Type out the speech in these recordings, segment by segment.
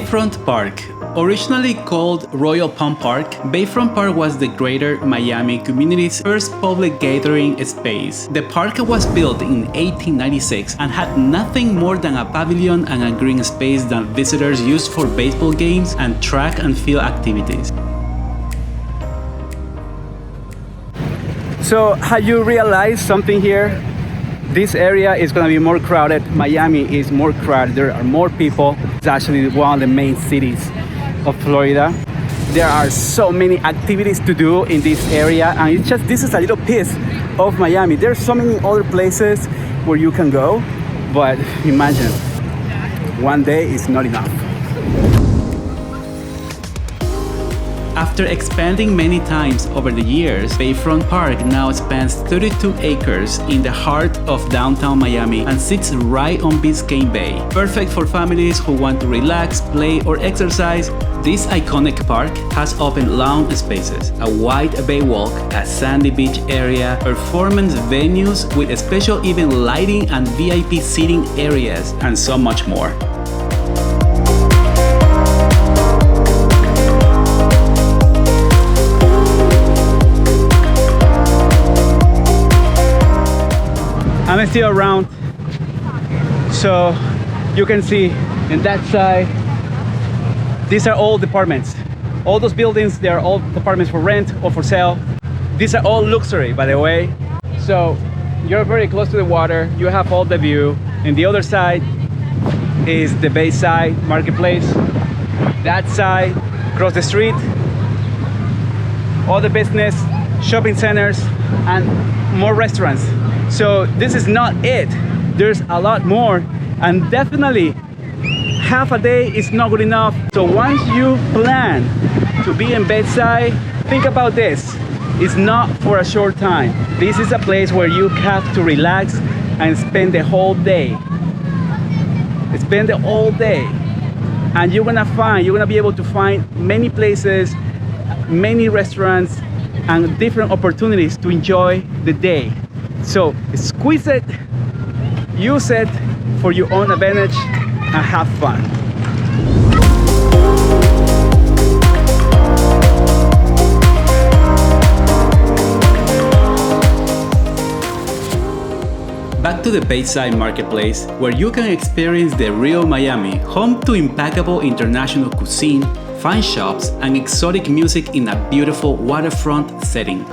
Bayfront Park. Originally called Royal Palm Park, Bayfront Park was the Greater Miami community's first public gathering space. The park was built in 1896 and had nothing more than a pavilion and a green space that visitors used for baseball games and track and field activities. So, have you realized something here? This area is going to be more crowded. Miami is more crowded. There are more people. It's actually one of the main cities of Florida. There are so many activities to do in this area, and this is a little piece of Miami. There are so many other places where you can go, but imagine, one day is not enough. After expanding many times over the years, Bayfront Park now spans 32 acres in the heart of downtown Miami and sits right on Biscayne Bay. Perfect for families who want to relax, play, or exercise, this iconic park has open lawn spaces, a wide bay walk, a sandy beach area, performance venues with special event lighting and VIP seating areas, and so much more. I'm still around, so you can see in that side, these are all departments. All those buildings, they are all departments for rent or for sale. These are all luxury, by the way. So you're very close to the water, you have all the view. And the other side is the Bayside Marketplace. That side, across the street, all the business, shopping centers, and more restaurants. So this is not it. There's a lot more, and definitely half a day is not good enough. So once you plan to be in Bayside, think about this. It's not for a short time. This is a place where you have to relax and spend the whole day. Spend the whole day. And you're gonna be able to find many places, many restaurants, and different opportunities to enjoy the day. So squeeze it, use it for your own advantage, and have fun. Back to the Bayside Marketplace, where you can experience the real Miami, home to impeccable international cuisine, fine shops, and exotic music in a beautiful waterfront setting.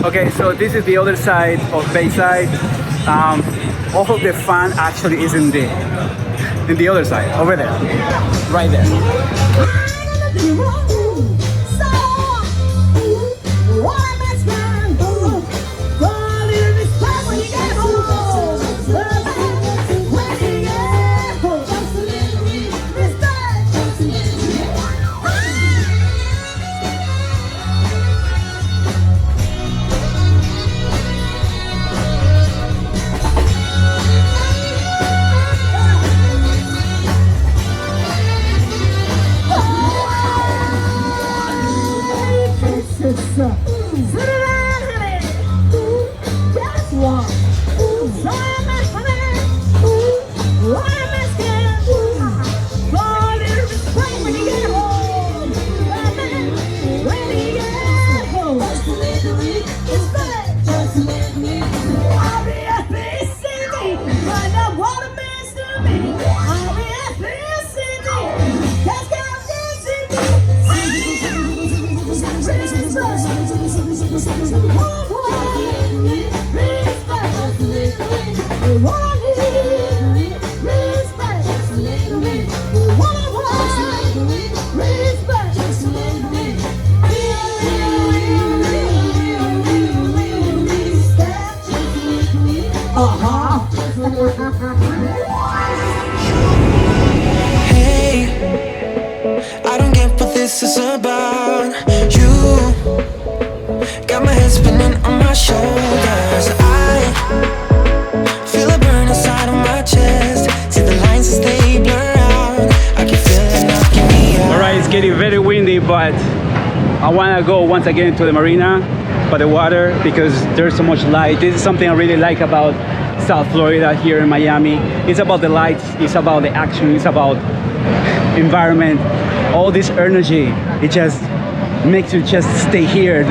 Okay, so this is the other side of Bayside. All of the fun actually is in the other side, over there, right there. Hey, I don't get what this is about. You got my head spinning on my shoulders. I feel but I want to go once again to the marina by the water because there's so much light. This is something I really like about South Florida here in Miami. It's about the lights, it's about the action, it's about environment, all this energy. It just makes you just stay here.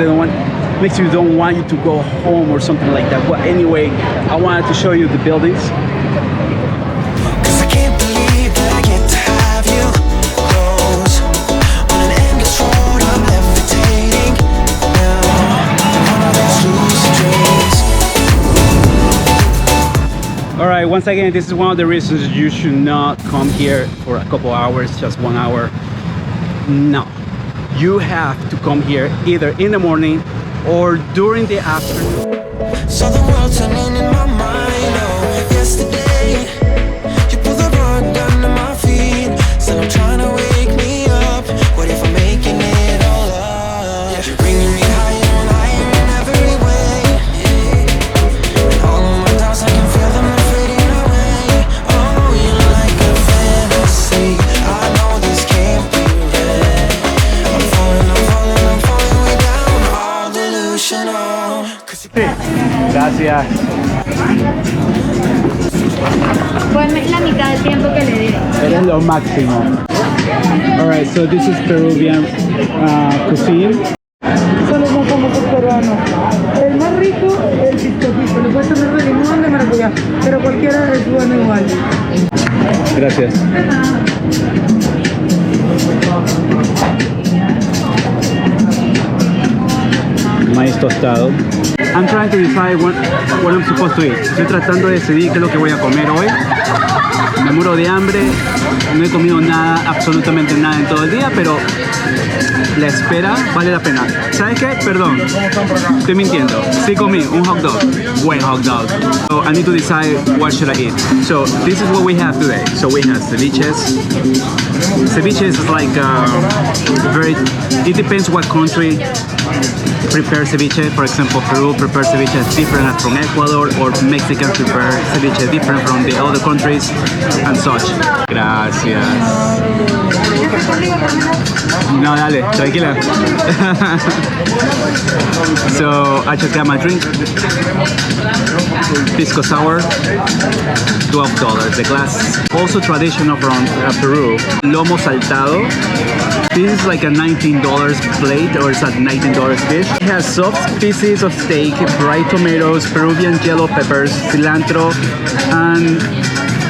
Makes you don't want you to go home or something like that. But anyway, I wanted to show you the buildings. Alright, once again, this is one of the reasons you should not come here for a couple hours, just 1 hour. No, you have to come here either in the morning or during the afternoon. So the world's turning in my mind. Oh, yesterday you pulled the rug under my feet. Said I'm trying to wake me up. What if I'm making it all up? You're bringing me higher and higher in every way. And all of my doubts, I can feel them fading away. Oh, you're like a fantasy. I know this can't be real. I'm falling way down. All delusional. Gracias. Ponme la mitad del tiempo que le di. Eres lo máximo. Alright, so this is Peruvian cuisine. Son los más famosos peruanos. El más rico, el piscopisco. Le puedes poner de limón, de maracuyá, pero cualquiera es bueno igual. Gracias. Maíz tostado. I'm trying to decide what I'm supposed to eat. Estoy tratando de decidir qué es lo que voy a comer hoy. Me muero de hambre. No he comido nada, absolutamente nada en todo el día, pero la espera vale la pena. ¿Sabes qué? Perdón, estoy mintiendo. Sí comí un hot dog, buen hot dog. So I need to decide what should I eat. So this is what we have today. So we have ceviches. Ceviches is like very. It depends what country prepare ceviche. For example, Peru prepares ceviche different from Ecuador, or Mexicans prepare ceviche different from the other countries and such. Gracias. No, dale, tranquila. So I just got my drink. Pisco sour, $12 the glass. Also traditional from Peru, lomo saltado. This is like a $19 plate, or it's a $19 dish. It has soft pieces of steak, fried tomatoes, Peruvian yellow peppers, cilantro, and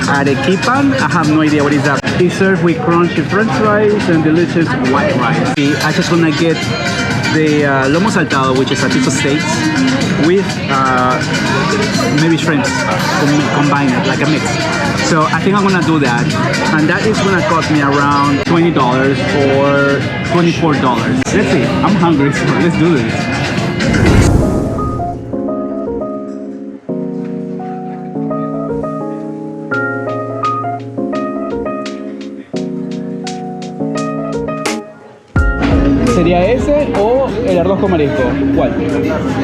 arequipan. I have no idea what is that. It's served with crunchy french fries and delicious white rice. I just wanna get the lomo saltado, which is a piece of steak, with maybe shrimps, combine it like a mix. So I think I'm gonna do that, and that is gonna cost me around $20 or $24. Let's see, I'm hungry, so let's do this. ¿Sería ese o el arroz con marisco? ¿Cuál?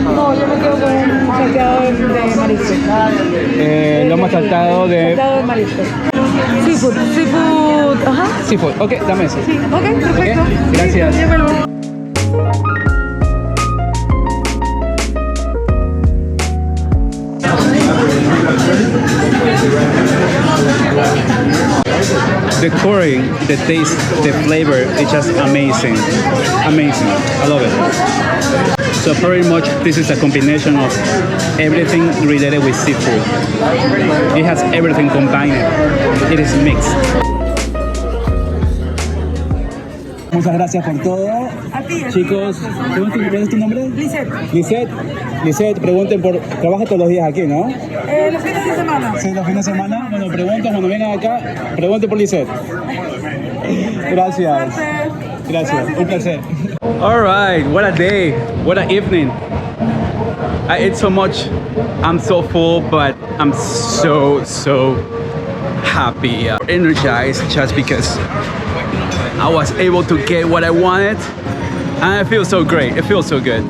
No, yo me quedo con un salteado de marisco. Lomo saltado de... Salteado de marisco. Seafood, ajá. Seafood, ok, dame ese. Sí, ok, perfecto. Ok, gracias. Sí, llévalo. The curry, the taste, the flavor, it's just amazing. Amazing. I love it. So pretty much this is a combination of everything related with seafood. It has everything combined. It is mixed. Muchas gracias por todo. A ti. Chicos, ¿cuál es tu nombre? Lisette. Lisette. Lisette, pregunten por... Trabajas todos los días aquí, ¿no? Los fines de semana. Sí, los fines de semana. Bueno, pregunten cuando vengan acá. Pregunten por Lisette. Gracias. Gracias. Un placer. All right, what a day. What an evening. I ate so much. I'm so full, but I'm so happy, energized, just because I was able to get what I wanted, and I feel so great. It feels so good.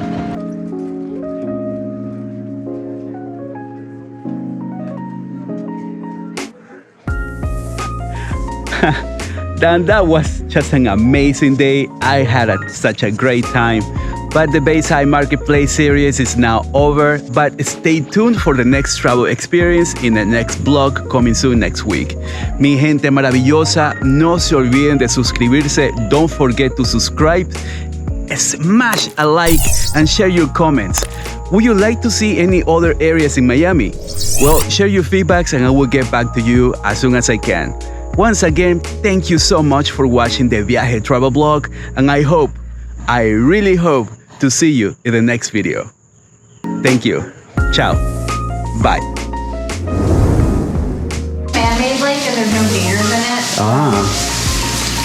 And that was just an amazing day. I had such a great time. But the Bayside Marketplace series is now over. But stay tuned for the next travel experience in the next vlog coming soon next week. Mi gente maravillosa, no se olviden de suscribirse. Don't forget to subscribe. Smash a like and share your comments. Would you like to see any other areas in Miami? Well, share your feedbacks and I will get back to you as soon as I can. Once again, thank you so much for watching the DViaje travel vlog, and I really hope to see you in the next video. Thank you. Ciao. Bye. Man-made lake and there's no gators in it. Ah,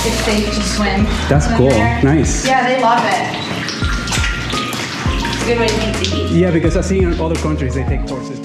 It's safe to swim. that's Swim cool. there. Nice. Yeah, they love it. It's a good way to keep the heat. Yeah, because I've seen in other countries they take courses.